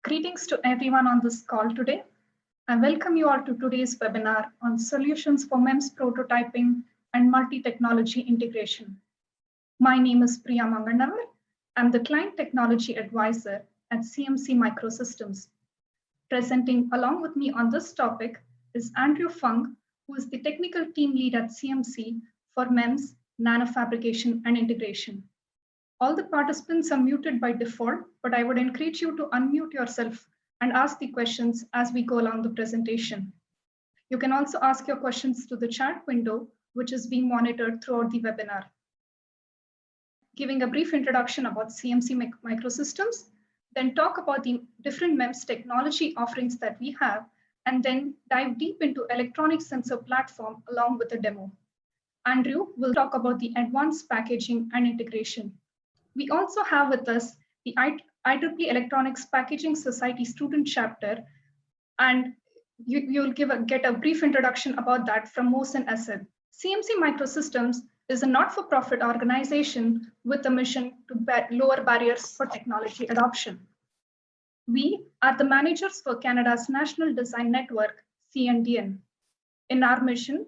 Greetings to everyone on this call today. I welcome you all to today's webinar on solutions for MEMS prototyping and multi-technology integration. My name is Priya Mangannavar. I'm the Client Technology Advisor at CMC Microsystems. Presenting along with me on this topic is Andrew Fung, who is the Technical Team Lead at CMC for MEMS, nanofabrication, and integration. All the participants are muted by default, but I would encourage you to unmute yourself and ask the questions as we go along the presentation. You can also ask your questions to the chat window, which is being monitored throughout the webinar. Giving a brief introduction about CMC Microsystems, then talk about the different MEMS technology offerings that we have, and then dive deep into electronic sensor platform along with a demo. Andrew will talk about the advanced packaging and integration. We also have with us the IEEE Electronics Packaging Society student chapter, and you'll get a brief introduction about that from Mohsen Asad. CMC Microsystems is a not-for-profit organization with a mission to lower barriers for technology adoption. We are the managers for Canada's National Design Network, CNDN. In our mission,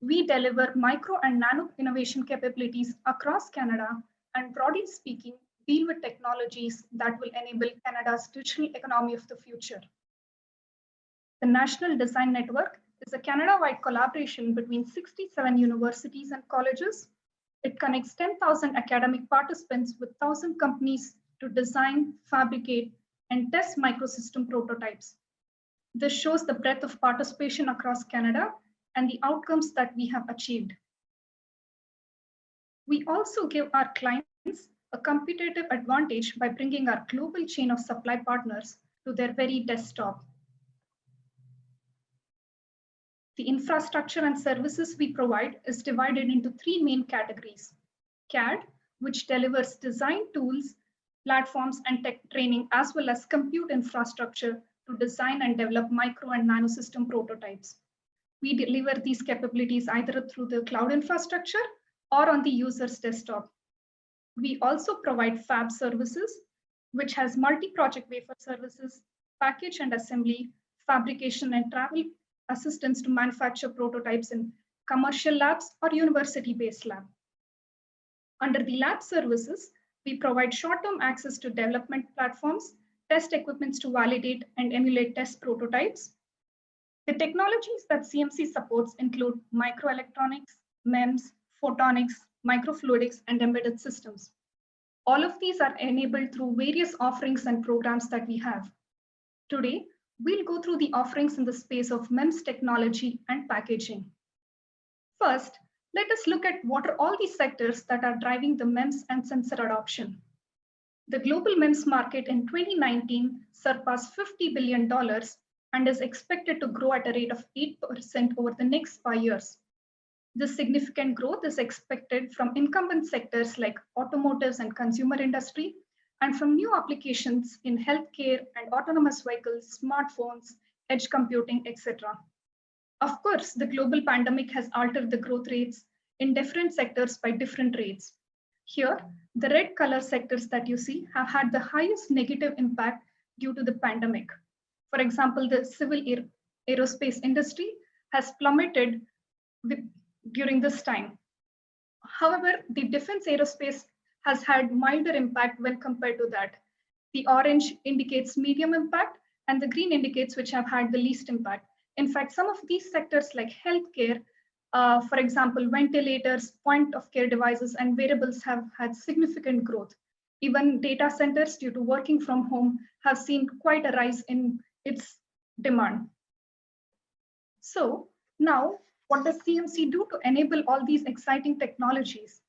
we deliver micro and nano innovation capabilities across Canada, and broadly speaking, deal with technologies that will enable Canada's digital economy of the future. The National Design Network is a Canada-wide collaboration between 67 universities and colleges. It connects 10,000 academic participants with 1,000 companies to design, fabricate, and test microsystem prototypes. This shows the breadth of participation across Canada and the outcomes that we have achieved. We also give our clients a competitive advantage by bringing our global chain of supply partners to their very desktop. The infrastructure and services we provide is divided into three main categories. CAD, which delivers design tools, platforms, and tech training, as well as compute infrastructure to design and develop micro and nanosystem prototypes. We deliver these capabilities either through the cloud infrastructure or on the user's desktop. We also provide fab services, which has multi-project wafer services, package and assembly, fabrication, and travel assistance to manufacture prototypes in commercial labs or university-based lab. Under the lab services, we provide short-term access to development platforms, test equipments to validate and emulate test prototypes. The technologies that CMC supports include microelectronics, MEMS, photonics, microfluidics, and embedded systems. All of these are enabled through various offerings and programs that we have. Today, we'll go through the offerings in the space of MEMS technology and packaging. First, let us look at what are all these sectors that are driving the MEMS and sensor adoption. The global MEMS market in 2019 surpassed $50 billion and is expected to grow at a rate of 8% over the next 5 years. This significant growth is expected from incumbent sectors like automotives and consumer industry, and from new applications in healthcare and autonomous vehicles, smartphones, edge computing, etc. Of course, the global pandemic has altered the growth rates in different sectors by different rates. Here, the red color sectors that you see have had the highest negative impact due to the pandemic. For example, the civil aerospace industry has plummeted during this time. However, the defense aerospace has had milder impact when compared to that. The orange indicates medium impact and the green indicates which have had the least impact. In fact, some of these sectors like healthcare, for example, ventilators, point of care devices, and wearables have had significant growth. Even data centers, due to working from home, have seen quite a rise in its demand. So now, what does CMC do to enable all these exciting technologies?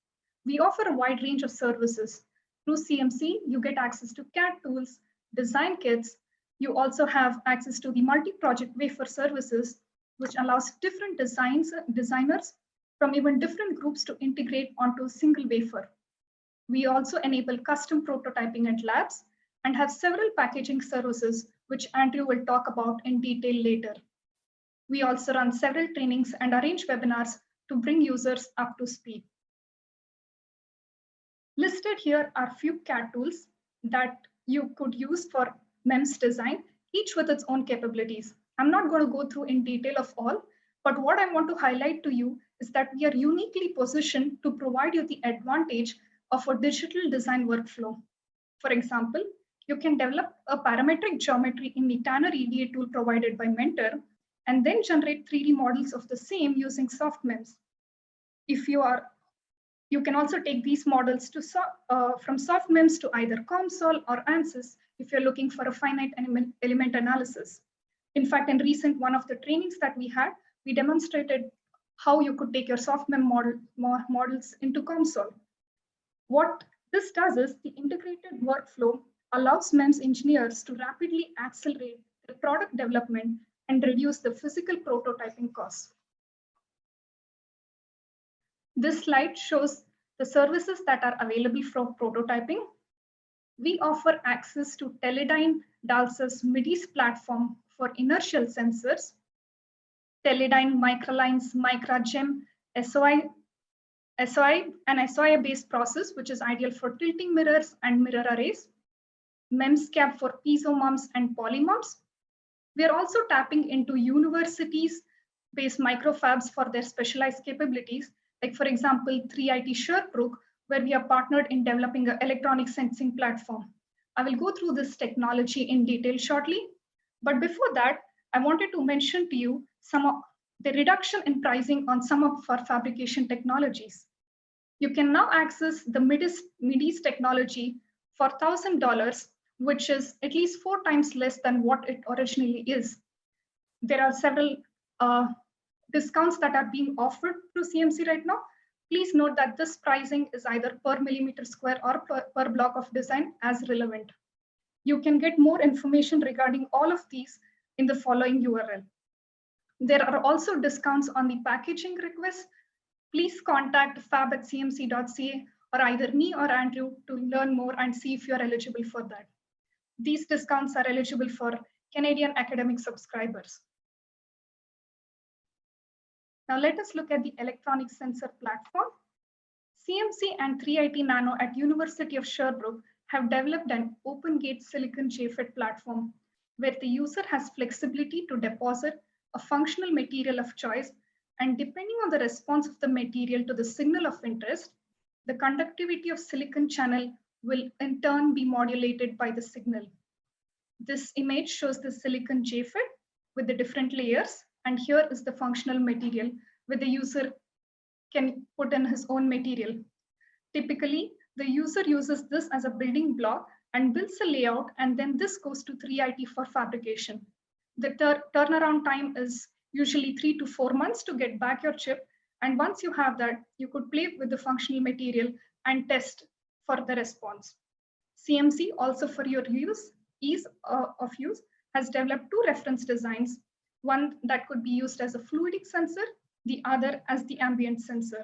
We offer a wide range of services. Through CMC, you get access to CAD tools, design kits. You also have access to the multi-project wafer services, which allows different designers from even different groups to integrate onto a single wafer. We also enable custom prototyping at labs and have several packaging services, which Andrew will talk about in detail later. We also run several trainings and arrange webinars to bring users up to speed. Listed here are few CAD tools that you could use for MEMS design, each with its own capabilities. I'm not going to go through in detail of all, but what I want to highlight to you is that we are uniquely positioned to provide you the advantage of a digital design workflow. For example, you can develop a parametric geometry in the Tanner EDA tool provided by Mentor, and then generate 3D models of the same using soft MEMS. You can also take these models from soft MEMS to either COMSOL or ANSYS if you're looking for a finite element analysis. In fact, in recent one of the trainings that we had, we demonstrated how you could take your soft MEM models into COMSOL. What this does is the integrated workflow allows MEMS engineers to rapidly accelerate the product development and reduce the physical prototyping costs. This slide shows the services that are available for prototyping. We offer access to Teledyne DALSA's MIDI's platform for inertial sensors, Teledyne Microline's MicroGem SOI and SOI-based process, which is ideal for tilting mirrors and mirror arrays, MEMSCAP for piezo MEMS and polymers. We are also tapping into universities-based microfabs for their specialized capabilities, like for example, 3IT Sherbrooke, where we are partnered in developing an electronic sensing platform. I will go through this technology in detail shortly, but before that, I wanted to mention to you some of the reduction in pricing on some of our fabrication technologies. You can now access the MIDI's technology for $1,000, which is at least 4 times less than what it originally is. There are several discounts that are being offered through CMC right now. Please note that this pricing is either per millimeter square or per block of design as relevant. You can get more information regarding all of these in the following URL. There are also discounts on the packaging requests. Please contact fab@cmc.ca or either me or Andrew to learn more and see if you're eligible for that. These discounts are eligible for Canadian academic subscribers. Now let us look at the electronic sensor platform. CMC and 3IT Nano at University of Sherbrooke have developed an open gate silicon JFET platform where the user has flexibility to deposit a functional material of choice, and depending on the response of the material to the signal of interest, the conductivity of silicon channel will in turn be modulated by the signal. This image shows the silicon JFET with the different layers, and here is the functional material where the user can put in his own material. Typically, the user uses this as a building block and builds a layout, and then this goes to 3IT for fabrication. The turnaround time is usually 3 to 4 months to get back your chip. And once you have that, you could play with the functional material and test for the response. CMC, also for your ease of use, has developed 2 reference designs, one that could be used as a fluidic sensor, the other as the ambient sensor.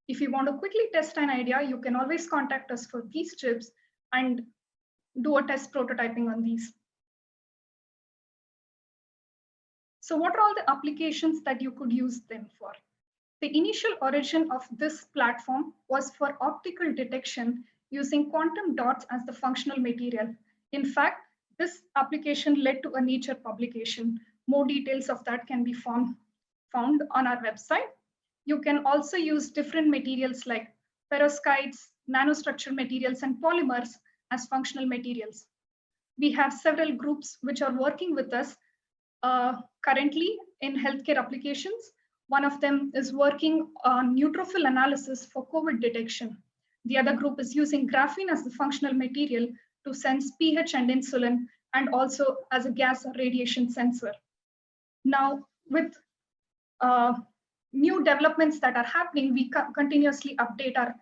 If you want to quickly test an idea, you can always contact us for these chips and do a test prototyping on these. So what are all the applications that you could use them for? The initial origin of this platform was for optical detection using quantum dots as the functional material. In fact, this application led to a Nature publication. More details of that can be found on our website. You can also use different materials like perovskites, nanostructured materials, and polymers as functional materials. We have several groups which are working with us currently in healthcare applications. One of them is working on neutrophil analysis for COVID detection. The other group is using graphene as the functional material to sense pH and insulin, and also as a gas or radiation sensor. Now, with new developments that are happening, we continuously update our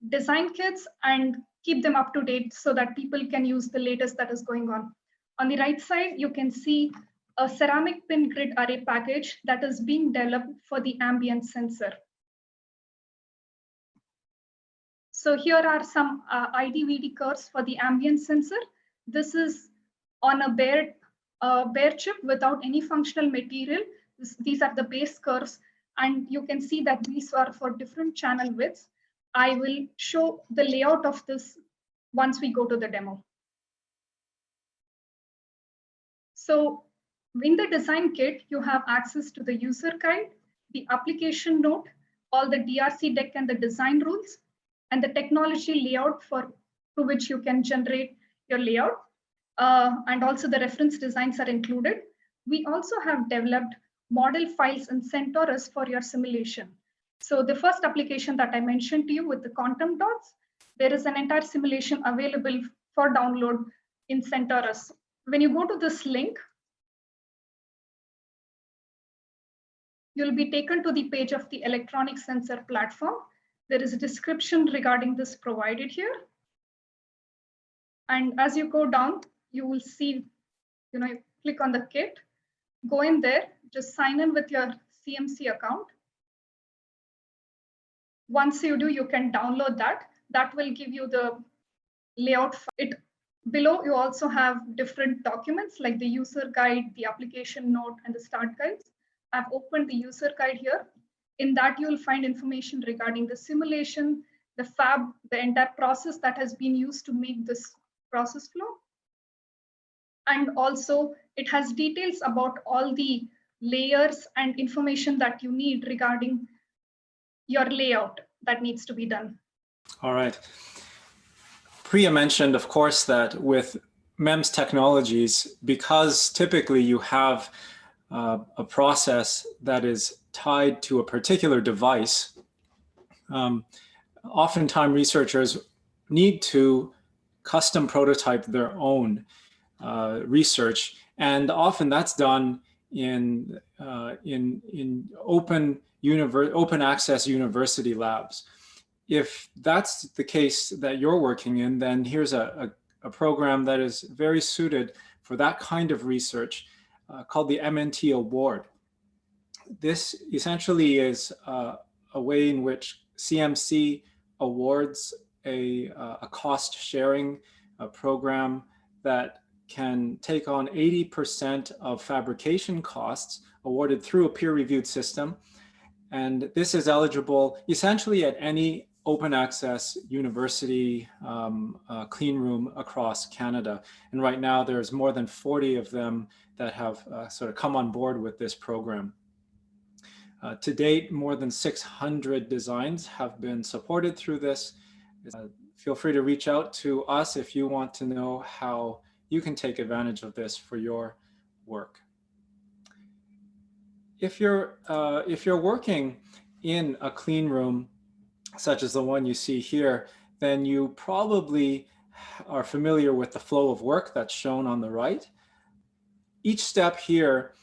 design kits and keep them up to date so that people can use the latest that is going on. On the right side, you can see a ceramic pin grid array package that is being developed for the ambient sensor. So here are some Idvd curves for the ambient sensor. This is on a bare chip without any functional material. These are the base curves, and you can see that these are for different channel widths. I will show the layout of this once we go to the demo. So in the design kit, you have access to the user guide, the application note, all the DRC deck and the design rules, and the technology layout through which you can generate your layout. And also the reference designs are included. We also have developed model files in CentOS for your simulation. So the first application that I mentioned to you with the quantum dots, there is an entire simulation available for download in CentOS. When you go to this link, you'll be taken to the page of the electronic sensor platform. There is a description regarding this provided here. And as you go down, you will see, you click on the kit, go in there, just sign in with your CMC account. Once you do, you can download that. That will give you the layout. Below, you also have different documents like the user guide, the application note, and the start guides. I've opened the user guide here. In that, you'll find information regarding the simulation, the fab, the entire process that has been used to make this process flow. And also, it has details about all the layers and information that you need regarding your layout that needs to be done. All right. Priya mentioned, of course, that with MEMS technologies, because typically you have a process that is tied to a particular device, oftentimes researchers need to custom prototype their own research, and often that's done in open access university labs. If that's the case that you're working in, then here's a program that is very suited for that kind of research called the MNT Award. This essentially is a way in which CMC awards a cost sharing program that can take on 80% of fabrication costs awarded through a peer-reviewed system. And this is eligible essentially at any open access university clean room across Canada. And right now there's more than 40 of them that have sort of come on board with this program. To date, more than 600 designs have been supported through this. Feel free to reach out to us if you want to know how you can take advantage of this for your work. If you're working in a clean room, such as the one you see here, then you probably are familiar with the flow of work that's shown on the right. Each step here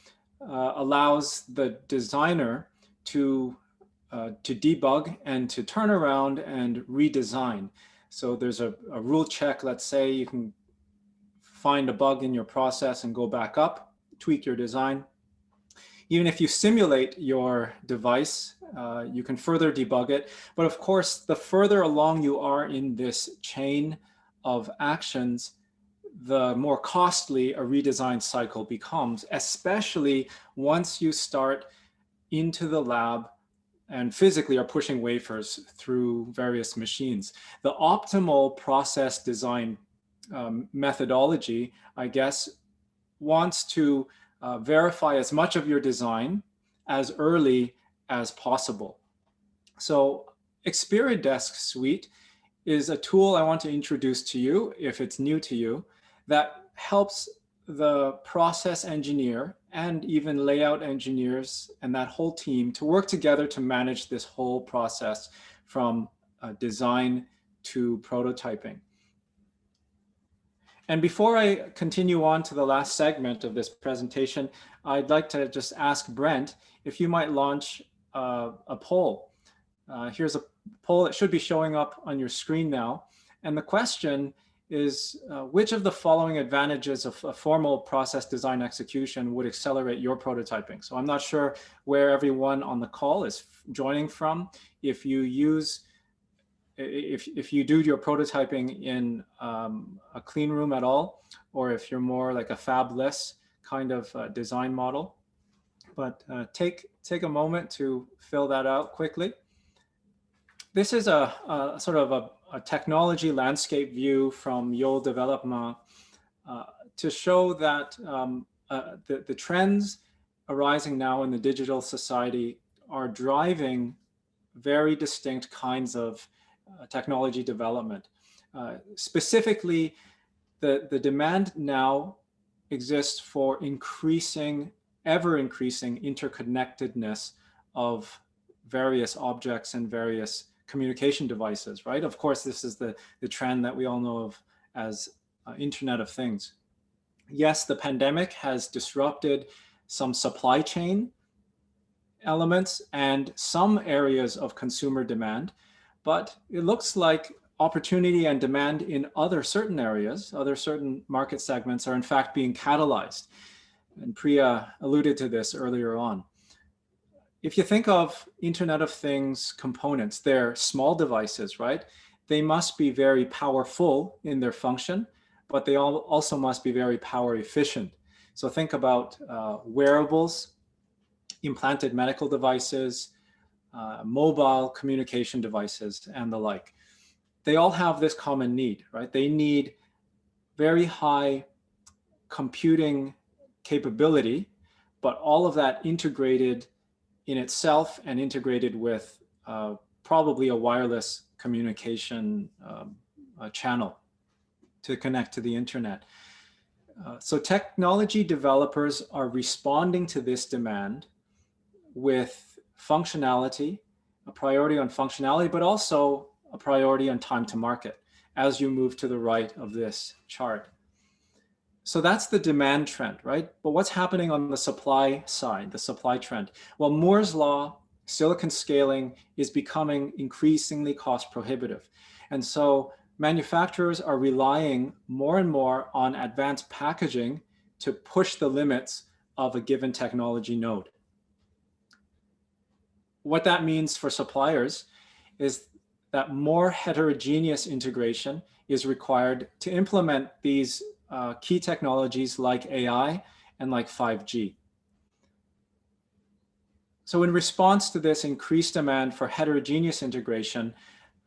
allows the designer to debug and to turn around and redesign. So there's a rule check. Let's say you can find a bug in your process and go back up, tweak your design. Even if you simulate your device, you can further debug it. But of course, the further along you are in this chain of actions, the more costly a redesign cycle becomes, especially once you start into the lab and physically are pushing wafers through various machines. The optimal process design methodology, I guess, wants to verify as much of your design as early as possible. So ExperiDesk Suite is a tool I want to introduce to you, if it's new to you, that helps the process engineer and even layout engineers and that whole team to work together to manage this whole process from design to prototyping. And before I continue on to the last segment of this presentation, I'd like to just ask Brent if you might launch a poll. Here's a poll that should be showing up on your screen now. And the question is, which of the following advantages of a formal process design execution would accelerate your prototyping? So I'm not sure where everyone on the call is joining from. If you use if you do your prototyping in a clean room at all, or if you're more like a fabless kind of design model. But take a moment to fill that out quickly. This is a sort of a technology landscape view from Yo Development to show that the trends arising now in the digital society are driving very distinct kinds of technology development. Specifically, the demand now exists for ever increasing interconnectedness of various objects and various communication devices, right? Of course, this is the trend that we all know of as Internet of Things. Yes, the pandemic has disrupted some supply chain elements and some areas of consumer demand, but it looks like opportunity and demand in other certain areas, other certain market segments are in fact being catalyzed. And Priya alluded to this earlier on. If you think of Internet of Things components, they're small devices, right? They must be very powerful in their function, but they also must be very power efficient. So think about wearables, implanted medical devices, mobile communication devices, and the like. They all have this common need, right? They need very high computing capability, but all of that integrated in itself and integrated with probably a wireless communication channel to connect to the internet. So technology developers are responding to this demand with functionality, a priority on functionality, but also a priority on time to market as you move to the right of this chart. So that's the demand trend, right? But what's happening on the supply side, the supply trend? Well, Moore's law, silicon scaling is becoming increasingly cost prohibitive. And so manufacturers are relying more and more on advanced packaging to push the limits of a given technology node. What that means for suppliers is that more heterogeneous integration is required to implement these key technologies like AI and like 5G. So in response to this increased demand for heterogeneous integration,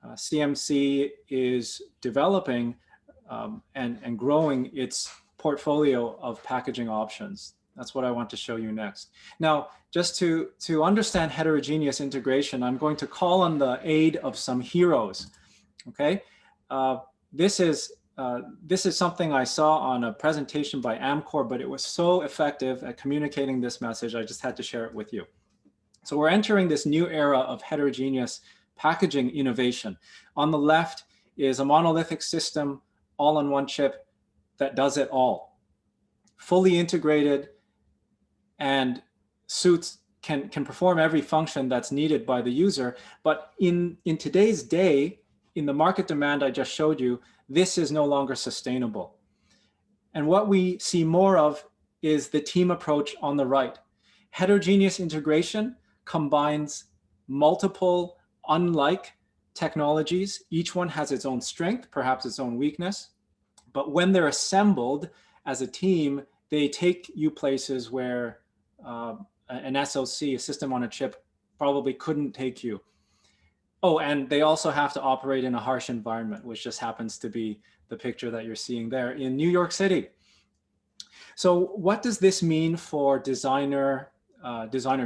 CMC is developing and growing its portfolio of packaging options. That's what I want to show you next. Now, just to understand heterogeneous integration, I'm going to call on the aid of some heroes, okay? This is something I saw on a presentation by Amcor, but it was so effective at communicating this message, I just had to share it with you. So we're entering this new era of heterogeneous packaging innovation. On the left is a monolithic system, all on one chip that does it all. Fully integrated and can perform every function that's needed by the user. But in today's day, in the market demand I just showed you, this is no longer sustainable. And what we see more of is the team approach on the right. Heterogeneous integration combines multiple unlike technologies. Each one has its own strength, perhaps its own weakness. But when they're assembled as a team, they take you places where an SoC, a system on a chip, probably couldn't take you. Oh, and they also have to operate in a harsh environment, which just happens to be the picture that you're seeing there in New York City. So what does this mean for designer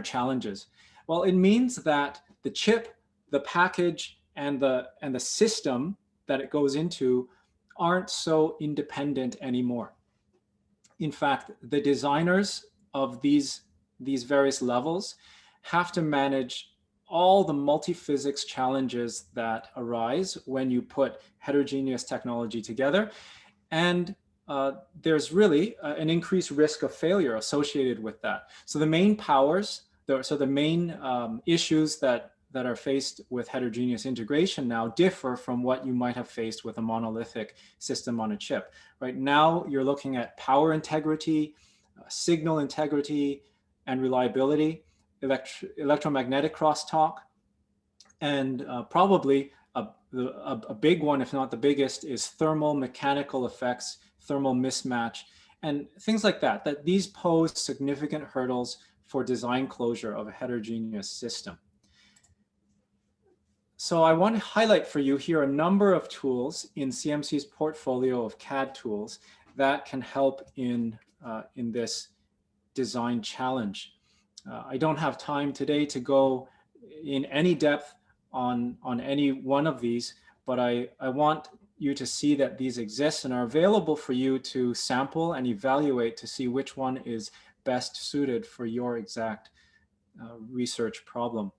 challenges? Well, it means that the chip, the package, and the system that it goes into aren't so independent anymore. In fact, the designers of these various levels have to manage all the multi-physics challenges that arise when you put heterogeneous technology together. And there's really an increased risk of failure associated with that. So the main powers, the main issues that are faced with heterogeneous integration now differ from what you might have faced with a monolithic system on a chip. Right now, you're looking at power integrity, signal integrity, and reliability, electromagnetic crosstalk, and probably a big one, if not the biggest, is thermal mechanical effects, thermal mismatch, and things like that, that these pose significant hurdles for design closure of a heterogeneous system. So I want to highlight for you here a number of tools in CMC's portfolio of CAD tools that can help in this design challenge. I don't have time today to go in any depth on any one of these, but I want you to see that these exist and are available for you to sample and evaluate to see which one is best suited for your exact research problem.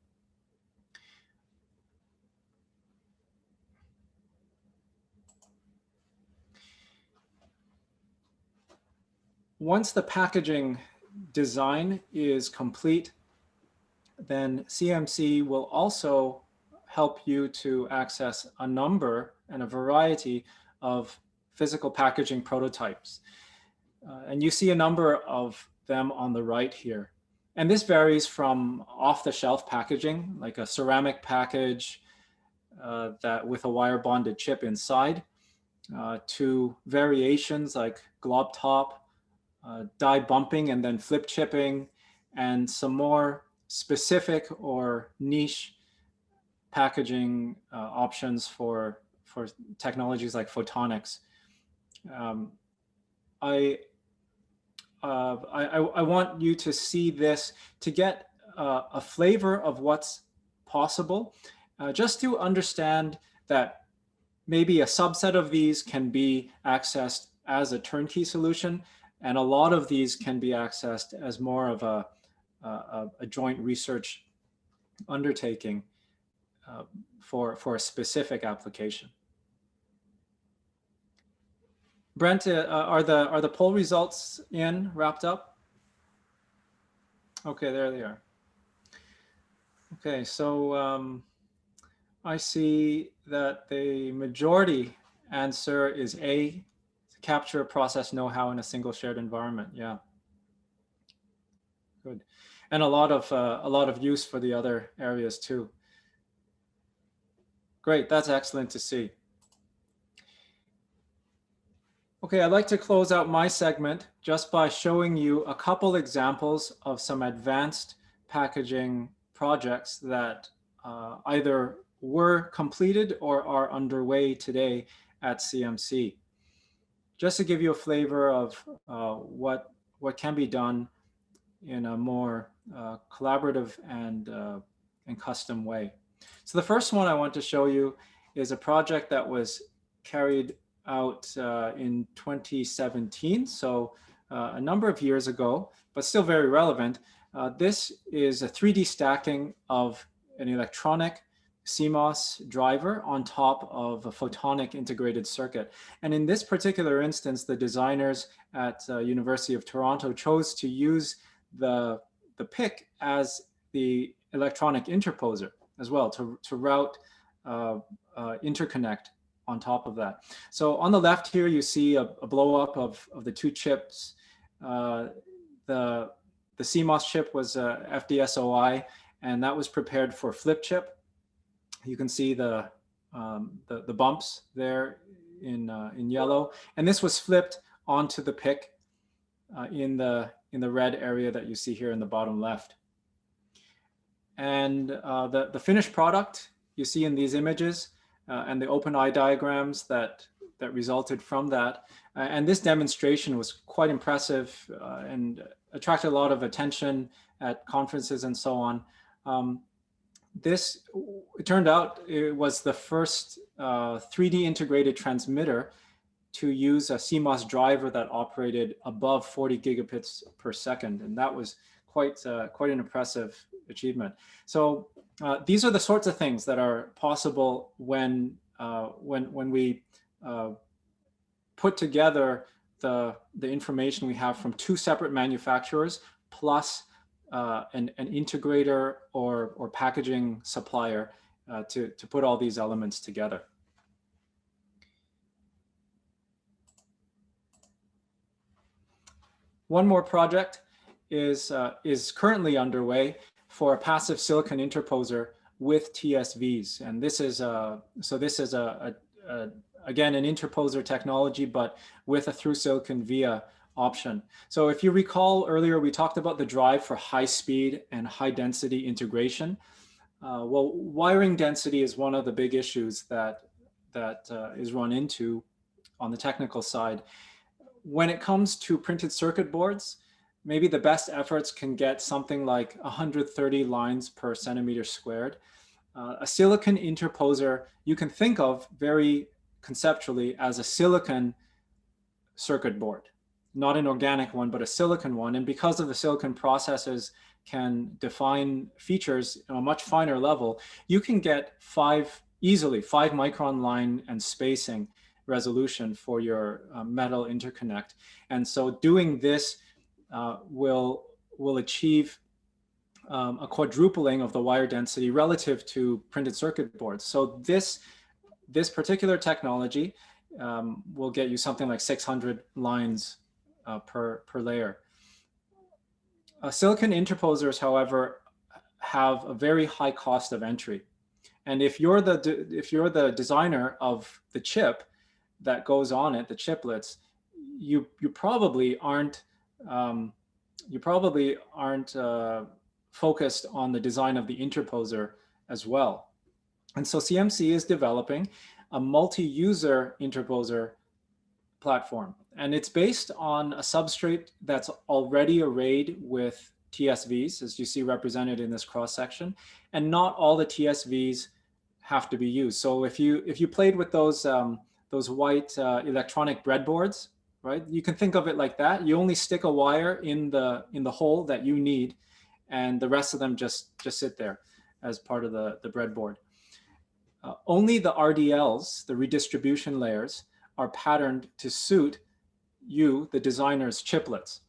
Once the packaging design is complete, then CMC will also help you to access a number and a variety of physical packaging prototypes. And you see a number of them on the right here. And this varies from off-the-shelf packaging, like a ceramic package that with a wire bonded chip inside, to variations like glob top, die bumping and then flip chipping, and some more specific or niche packaging options for technologies like photonics. I want you to see this to get a flavor of what's possible, just to understand that maybe a subset of these can be accessed as a turnkey solution, and a lot of these can be accessed as more of a joint research undertaking for a specific application. Brent, are the poll results wrapped up? Okay, there they are. Okay, so I see that the majority answer is A, to capture process know-how in a single shared environment. Yeah, good, and a lot of use for the other areas too. Great, that's excellent to see. Okay, I'd like to close out my segment just by showing you a couple examples of some advanced packaging projects that either were completed or are underway today at CMC. Just to give you a flavor of what can be done in a more collaborative and custom way. So the first one I want to show you is a project that was carried out in 2017, so a number of years ago, but still very relevant. This is a 3D stacking of an electronic CMOS driver on top of a photonic integrated circuit. And in this particular instance, the designers at University of Toronto chose to use the PIC as the electronic interposer as well to route interconnect on top of that. So on the left here, you see a blow up of the two chips. The CMOS chip was FDSOI, and that was prepared for flip chip. You can see the bumps there in yellow, and this was flipped onto the PIC in the red area that you see here in the bottom left. And the finished product you see in these images and the open eye diagrams that resulted from that. And this demonstration was quite impressive and attracted a lot of attention at conferences and so on. It turned out it was the first 3D integrated transmitter to use a CMOS driver that operated above 40 gigabits per second. And that was quite an impressive achievement. So these are the sorts of things that are possible when we put together the information we have from two separate manufacturers plus an integrator or packaging supplier to put all these elements together. One more project is currently underway for a passive silicon interposer with TSVs, and this is again an interposer technology, but with a through silicon via option. So if you recall earlier, we talked about the drive for high speed and high density integration. Well, wiring density is one of the big issues that is run into on the technical side. When it comes to printed circuit boards, maybe the best efforts can get something like 130 lines per centimeter squared. A silicon interposer you can think of very conceptually as a silicon circuit board, not an organic one, but a silicon one. And because of the silicon processes can define features on a much finer level, you can get easily 5-micron line and spacing resolution for your metal interconnect. And so doing this will achieve a quadrupling of the wire density relative to printed circuit boards. So this particular technology will get you something like 600 lines per layer. Silicon interposers, however, have a very high cost of entry. And if you're the designer of the chip that goes on it, the chiplets, you probably aren't focused on the design of the interposer as well. And so CMC is developing a multi-user interposer platform. And it's based on a substrate that's already arrayed with TSVs, as you see represented in this cross-section. And not all the TSVs have to be used. So if you played with those white electronic breadboards, right? You can think of it like that. You only stick a wire in the hole that you need, and the rest of them just sit there as part of the breadboard. Only the RDLs, the redistribution layers, are patterned to suit you, the designer's chiplets.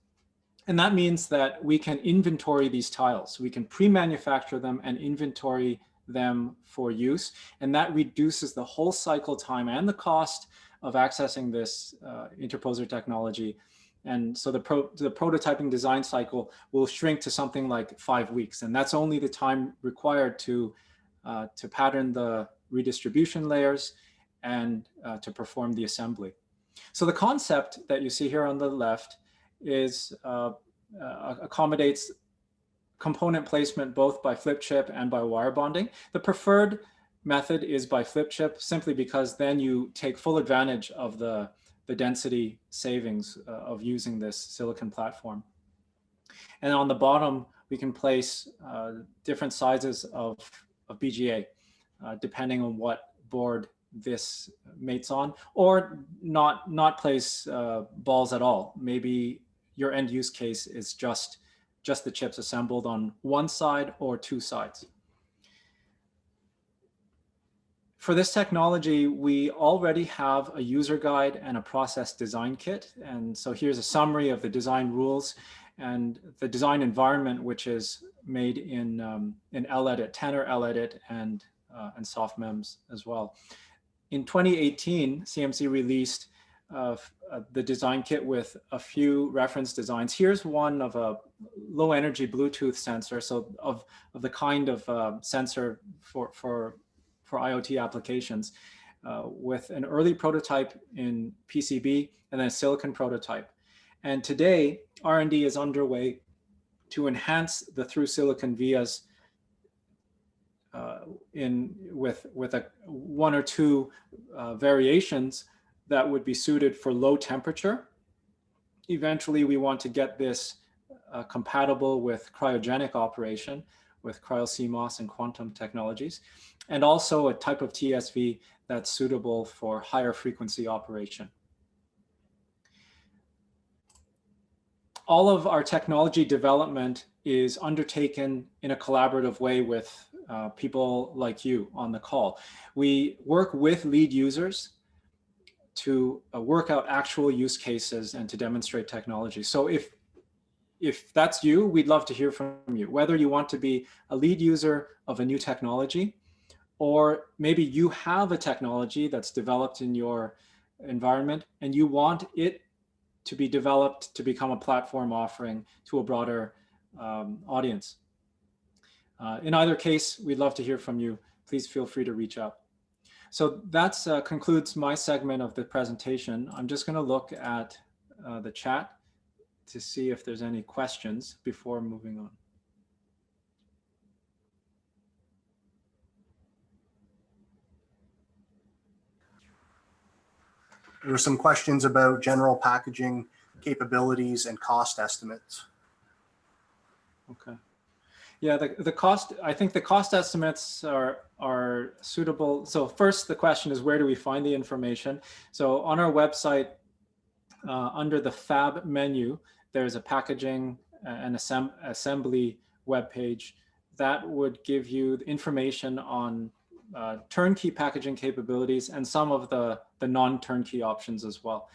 And that means that we can inventory these tiles. We can pre-manufacture them and inventory them for use. And that reduces the whole cycle time and the cost of accessing this interposer technology. And so the prototyping design cycle will shrink to something like 5 weeks. And that's only the time required to pattern the redistribution layers and to perform the assembly. So the concept that you see here on the left is accommodates component placement both by flip chip and by wire bonding. The preferred method is by flip chip, simply because then you take full advantage of the density savings of using this silicon platform. And on the bottom, we can place different sizes of BGA, depending on what board this mates on, or not place balls at all. Maybe your end use case is just the chips assembled on one side or two sides. For this technology, we already have a user guide and a process design kit. And so here's a summary of the design rules and the design environment, which is made in LEdit, Tanner LEdit, and soft MEMS as well. In 2018, CMC released the design kit with a few reference designs. Here's one of a low energy Bluetooth sensor, so of the kind of sensor for IoT applications, with an early prototype in PCB and then a silicon prototype. And today, R&D is underway to enhance the through silicon vias with one or two variations that would be suited for low temperature. Eventually, we want to get this compatible with cryogenic operation, with cryo-CMOS and quantum technologies, and also a type of TSV that's suitable for higher frequency operation. All of our technology development is undertaken in a collaborative way with people like you on the call. We work with lead users to work out actual use cases and to demonstrate technology. So if that's you, we'd love to hear from you, whether you want to be a lead user of a new technology, or maybe you have a technology that's developed in your environment and you want it to be developed to become a platform offering to a broader audience. In either case, we'd love to hear from you. Please feel free to reach out. So that concludes my segment of the presentation. I'm just going to look at the chat to see if there's any questions before moving on. There were some questions about general packaging capabilities and cost estimates. Okay. Yeah, the cost, I think the cost estimates are suitable. So first, the question is, where do we find the information? So on our website, under the Fab menu, there's a packaging and assembly webpage that would give you information on turnkey packaging capabilities and some of the non-turnkey options as well.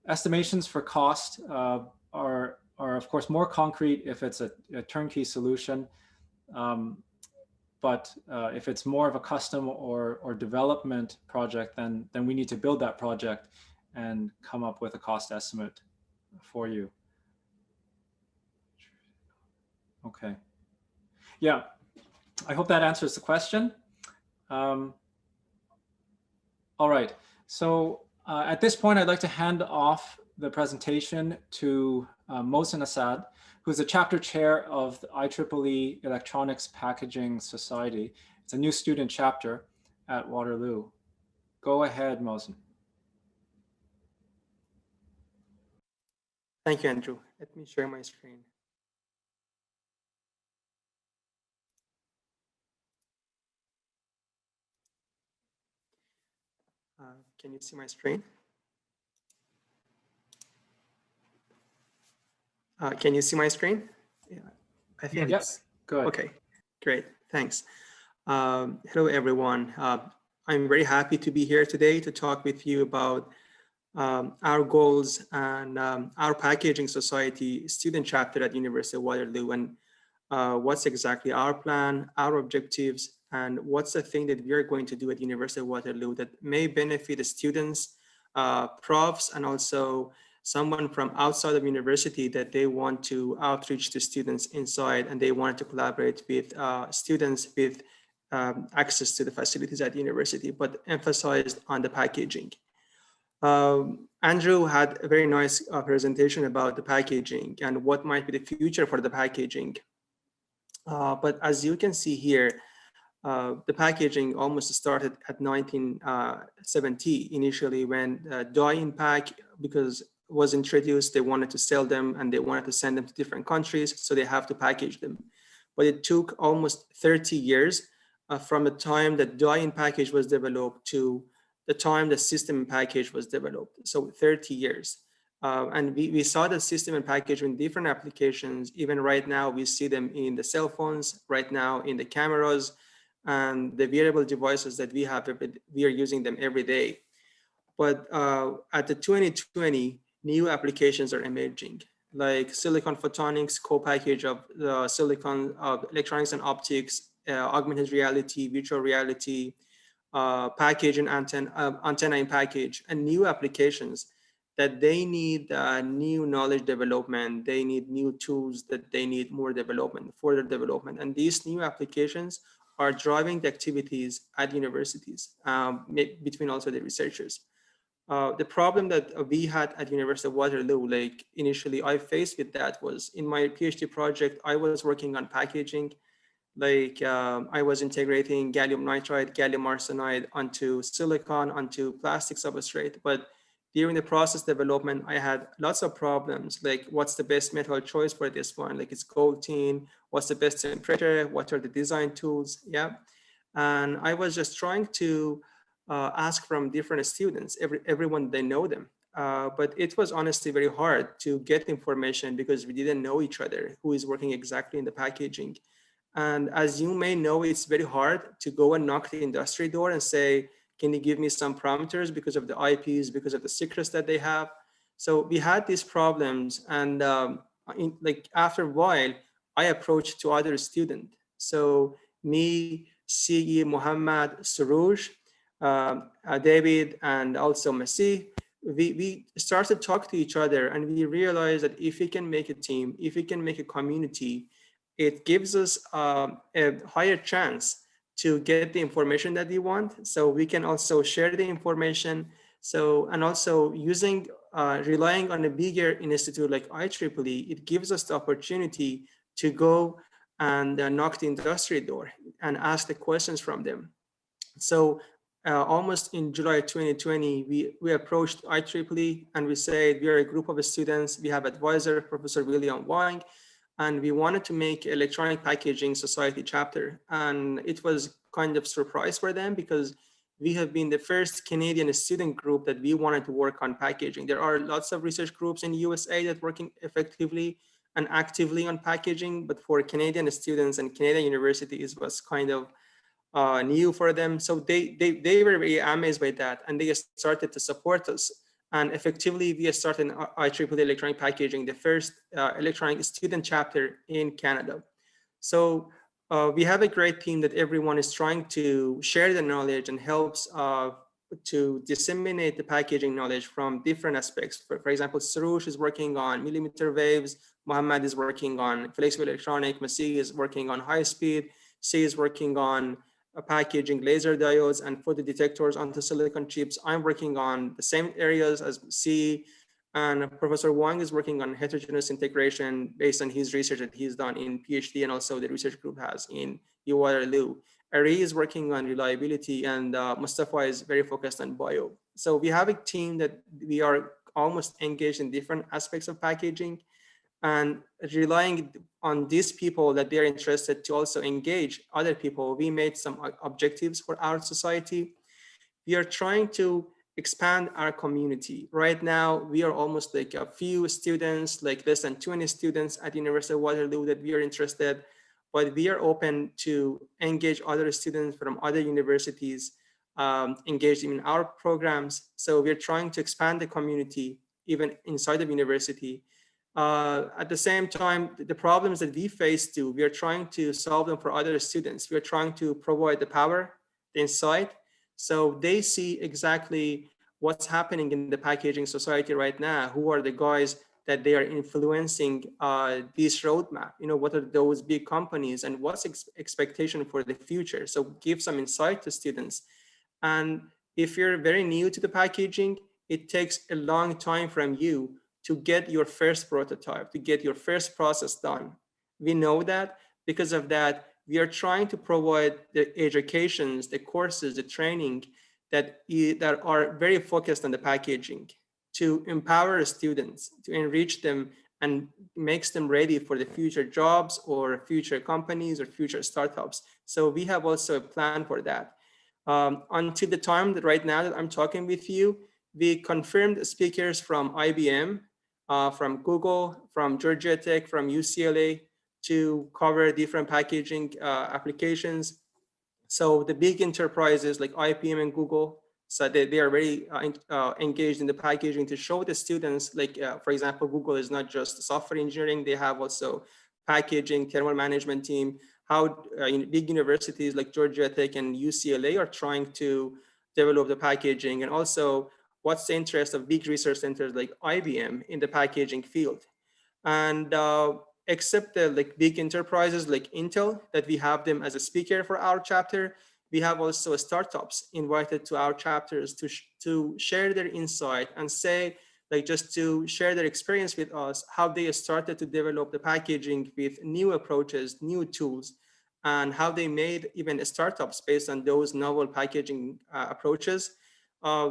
Estimations for cost are of course more concrete if it's a turnkey solution. But if it's more of a custom or development project, then we need to build that project and come up with a cost estimate for you. Okay. Yeah, I hope that answers the question. All right. So at this point, I'd like to hand off the presentation to Mohsen Assad, who's the chapter chair of the IEEE Electronics Packaging Society. It's a new student chapter at Waterloo. Go ahead, Mohsen. Thank you, Andrew. Let me share my screen. Can you see my screen? Can you see my screen? Yeah, I think yes. Good. Okay, great. Thanks. Hello, everyone. I'm very happy to be here today to talk with you about our goals and our packaging society student chapter at University of Waterloo, and what's exactly our plan, our objectives, and what's the thing that we are going to do at University of Waterloo that may benefit the students, profs, and also someone from outside of university that they want to outreach to students inside, and they want to collaborate with students with access to the facilities at university, but emphasized on the packaging. Andrew had a very nice presentation about the packaging and what might be the future for the packaging. But as you can see here, the packaging almost started at 1970 initially, when die-in-pack, because was introduced, they wanted to sell them and they wanted to send them to different countries, so they have to package them. But it took almost 30 years from the time that die-in package was developed to the time the system and package was developed. So 30 years. And we saw the system and package in different applications. Even right now, we see them in the cell phones, right now in the cameras, and the wearable devices that we have, we are using them every day. But at the 2020, new applications are emerging, like silicon photonics, co-package of the silicon electronics and optics, augmented reality, virtual reality, package and antenna in package, and new applications that they need new knowledge development, they need new tools, that they need more development, further development. And these new applications are driving the activities at universities, between also the researchers. The problem that we had at University of Waterloo, like initially I faced with that, was in my PhD project, I was working on packaging. Like I was integrating gallium nitride, gallium arsenide onto silicon, onto plastic substrate. But during the process development, I had lots of problems, like what's the best metal choice for this one? Like it's gold tin, what's the best temperature? What are the design tools? Yeah. And I was just trying to ask from different students, everyone, they know them. But it was honestly very hard to get information because we didn't know each other, who is working exactly in the packaging. And as you may know, it's very hard to go and knock the industry door and say, can you give me some parameters because of the IPs, because of the secrets that they have? So we had these problems, and like after a while, I approached to other students. So me, CE, Muhammad, Suruj, David, and also Masih, we started to talk to each other, and we realized that if we can make a team, if we can make a community, it gives us a higher chance to get the information that we want. So we can also share the information. So, and also using, relying on a bigger institute like IEEE, it gives us the opportunity to go and knock the industry door and ask the questions from them. So almost in July 2020, we approached IEEE and we said, we are a group of students. We have advisor, Professor William Wang. and we wanted to make Electronic Packaging Society chapter. And it was kind of surprise for them because we have been the first Canadian student group that we wanted to work on packaging. There are lots of research groups in the USA that working effectively and actively on packaging, but for Canadian students and Canadian universities was kind of new for them. So they were very amazed by that, and they started to support us. And effectively, we started IEEE Electronic Packaging, the first electronic student chapter in Canada. So we have a great team that everyone is trying to share the knowledge and helps to disseminate the packaging knowledge from different aspects. For example, Sarush is working on millimeter waves, Mohammed is working on flexible electronic, Masih is working on high speed, C is working on packaging laser diodes and photodetectors onto silicon chips. I'm working on the same areas as C, and Professor Wang is working on heterogeneous integration based on his research that he's done in PhD, and also the research group has in Waterloo. Ari is working on reliability, and Mustafa is very focused on bio. So we have a team that we are almost engaged in different aspects of packaging, and relying on these people that they're interested to also engage other people. We made some objectives for our society. We are trying to expand our community. Right now, we are almost like a few students, like less than 20 students at University of Waterloo that we are interested, but we are open to engage other students from other universities engaged in our programs. So we're trying to expand the community even inside of university. At the same time, the problems that we face too, we are trying to solve them for other students. We are trying to provide the power, the insight, so they see exactly what's happening in the packaging society right now. Who are the guys that they are influencing this roadmap? You know, what are those big companies and what's expectation for the future? So give some insight to students. And if you're very new to the packaging, it takes a long time from you to get your first prototype, to get your first process done. We know that. Because of that, we are trying to provide the educations, the courses, the training that are very focused on the packaging to empower students, to enrich them and makes them ready for the future jobs or future companies or future startups. So we have also a plan for that. Until the time that right now that I'm talking with you, we confirmed speakers from IBM, from Google, from Georgia Tech, from UCLA to cover different packaging applications. So the big enterprises like IBM and Google, so they are very engaged in the packaging to show the students, like for example, Google is not just software engineering, they have also packaging, thermal management team, how big universities like Georgia Tech and UCLA are trying to develop the packaging, and also what's the interest of big research centers like IBM in the packaging field. And except the like big enterprises like Intel, that we have them as a speaker for our chapter, we have also startups invited to our chapters to share their insight and say, like just to share their experience with us, how they started to develop the packaging with new approaches, new tools, and how they made even startups based on those novel packaging approaches.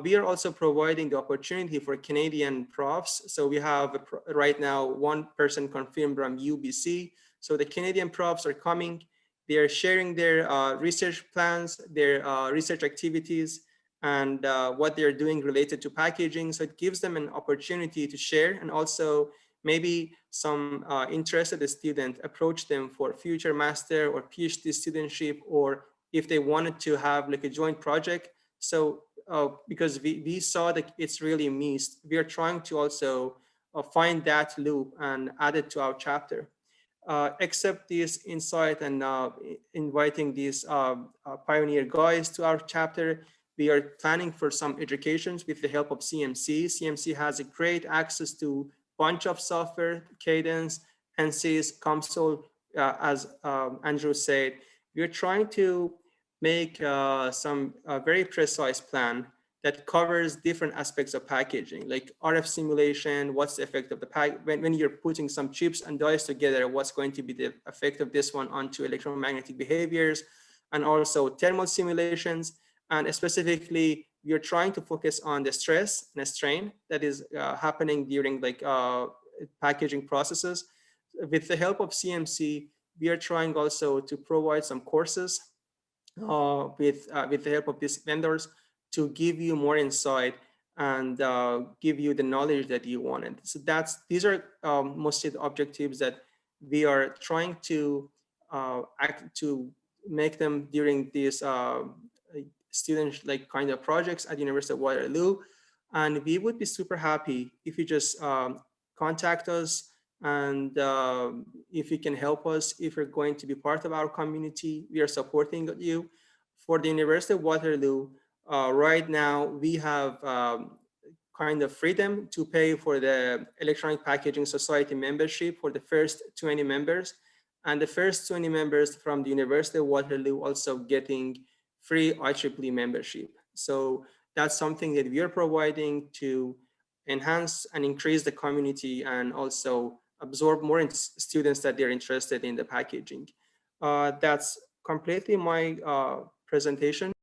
We are also providing the opportunity for Canadian profs. So we have right now one person confirmed from UBC. So the Canadian profs are coming. They are sharing their research plans, their research activities, and what they're doing related to packaging. So it gives them an opportunity to share, and also maybe some interested student approach them for future master or PhD studentship, or if they wanted to have like a joint project. So because we saw that it's really missed, we are trying to also find that loop and add it to our chapter. Accept this insight and inviting these pioneer guys to our chapter. We are planning for some educations with the help of CMC. CMC has a great access to bunch of software, Cadence, NC's, COMSOL, as Andrew said. We are trying to make some very precise plan that covers different aspects of packaging, like RF simulation, what's the effect of the when you're putting some chips and dies together, what's going to be the effect of this one onto electromagnetic behaviors, and also thermal simulations. And specifically, we are trying to focus on the stress and the strain that is happening during like packaging processes. with the help of CMC, we are trying also to provide some courses with the help of these vendors to give you more insight and give you the knowledge that you wanted. So these are mostly the objectives that we are trying to make them during these student like kind of projects at University of Waterloo. And we would be super happy if you just contact us, and if you can help us, if you're going to be part of our community, we are supporting you. For the University of Waterloo, right now we have kind of freedom to pay for the Electronic Packaging Society membership for the first 20 members. And the first 20 members from the University of Waterloo also getting free IEEE membership. So that's something that we are providing to enhance and increase the community and also absorb more students that they're interested in the packaging. That's completely my presentation.